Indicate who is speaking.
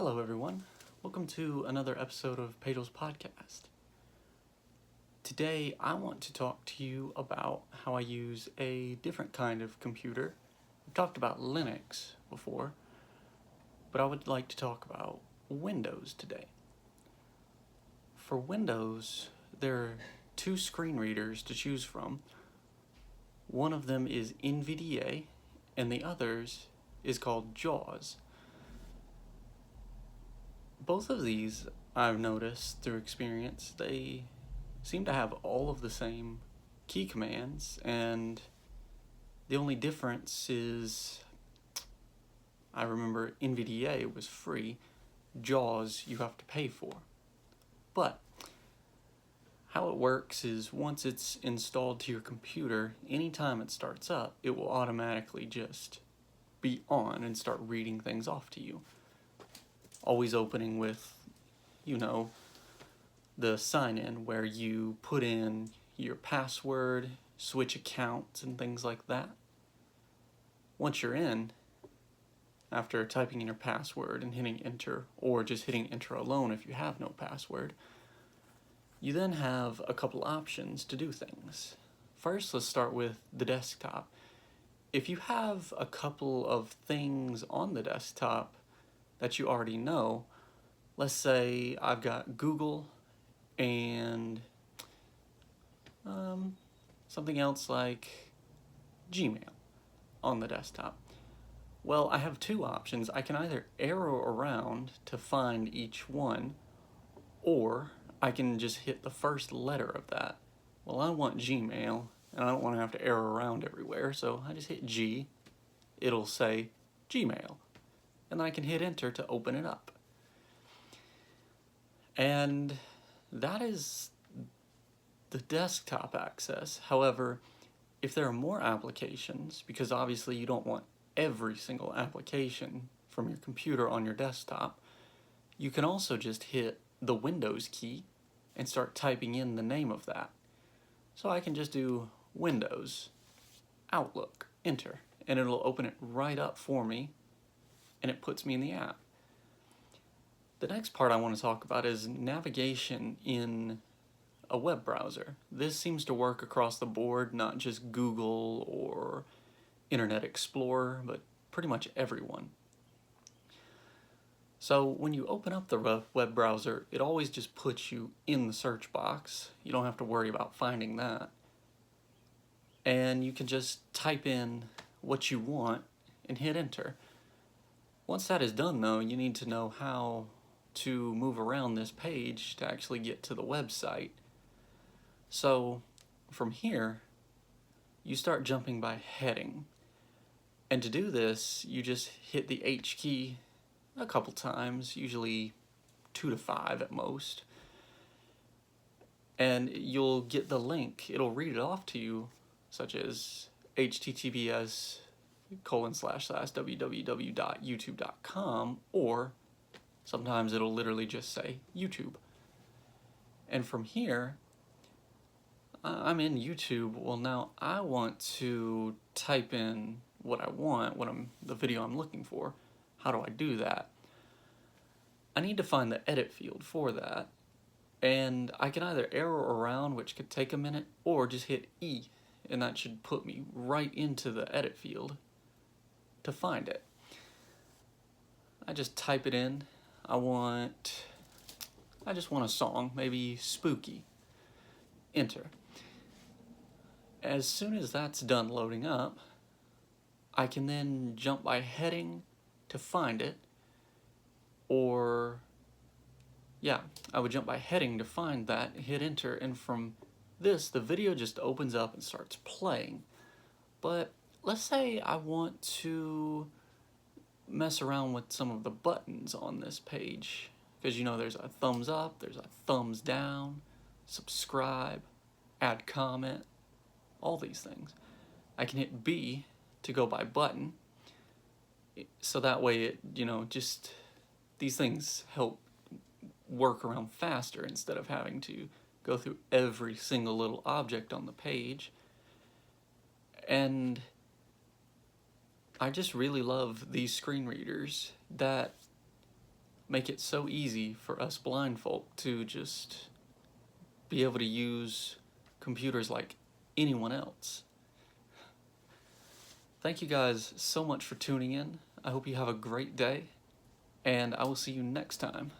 Speaker 1: Hello, everyone. Welcome to another episode of Pagel's podcast. Today, I want to talk to you about how I use a different kind of computer. We've talked about Linux before, but I would like to talk about Windows today. For Windows, there are two screen readers to choose from. One of them is NVDA, and the others is called JAWS. Both of these, I've noticed through experience, they seem to have all of the same key commands, and the only difference is, I remember NVDA was free, JAWS you have to pay for. But how it works is once it's installed to your computer, anytime it starts up, it will automatically just be on and start reading things off to you. Always opening with, the sign-in where you put in your password, switch accounts, and things like that. Once you're in, after typing in your password and hitting enter, or just hitting enter alone if you have no password, you then have a couple options to do things. First, let's start with the desktop. If you have a couple of things on the desktop that you already know, let's say I've got Google and something else like Gmail on the desktop. Well, I have two options. I can either arrow around to find each one, or I can just hit the first letter of that. Well, I want Gmail, and I don't want to have to arrow around everywhere, so I just hit G. It'll say Gmail, and then I can hit enter to open it up. And that is the desktop access. However, if there are more applications, because obviously you don't want every single application from your computer on your desktop, you can also just hit the Windows key and start typing in the name of that. So I can just do Windows, Outlook, enter, and it'll open it right up for me, and it puts me in the app. The next part I want to talk about is navigation in a web browser. This seems to work across the board, not just Google or Internet Explorer, but pretty much everyone. So when you open up the web browser, it always just puts you in the search box. You don't have to worry about finding that. And you can just type in what you want and hit enter. Once that is done, though, you need to know how to move around this page to actually get to the website. So from here, you start jumping by heading. And to do this, you just hit the H key a couple times, usually 2 to 5 at most. And you'll get the link. It'll read it off to you, such as https://www.youtube.com, or sometimes it'll literally just say YouTube. And from here, I'm in YouTube. Well, now I want to type in what I want, the video I'm looking for. How do I do that? I need to find the edit field for that. And I can either arrow around, which could take a minute, or just hit E, and that should put me right into the edit field to find it. I just type it in. I just want a song, maybe Spooky. Enter. As soon as that's done loading up, I can then jump by heading to find it, or I would jump by heading to find that, hit enter, and from this, the video just opens up and starts playing. But let's say I want to mess around with some of the buttons on this page, because there's a thumbs up, there's a thumbs down, subscribe, add comment, all these things. I can hit B to go by button, so that way these things help work around faster instead of having to go through every single little object on the page. And I just really love these screen readers that make it so easy for us blind folk to just be able to use computers like anyone else. Thank you guys so much for tuning in. I hope you have a great day, and I will see you next time.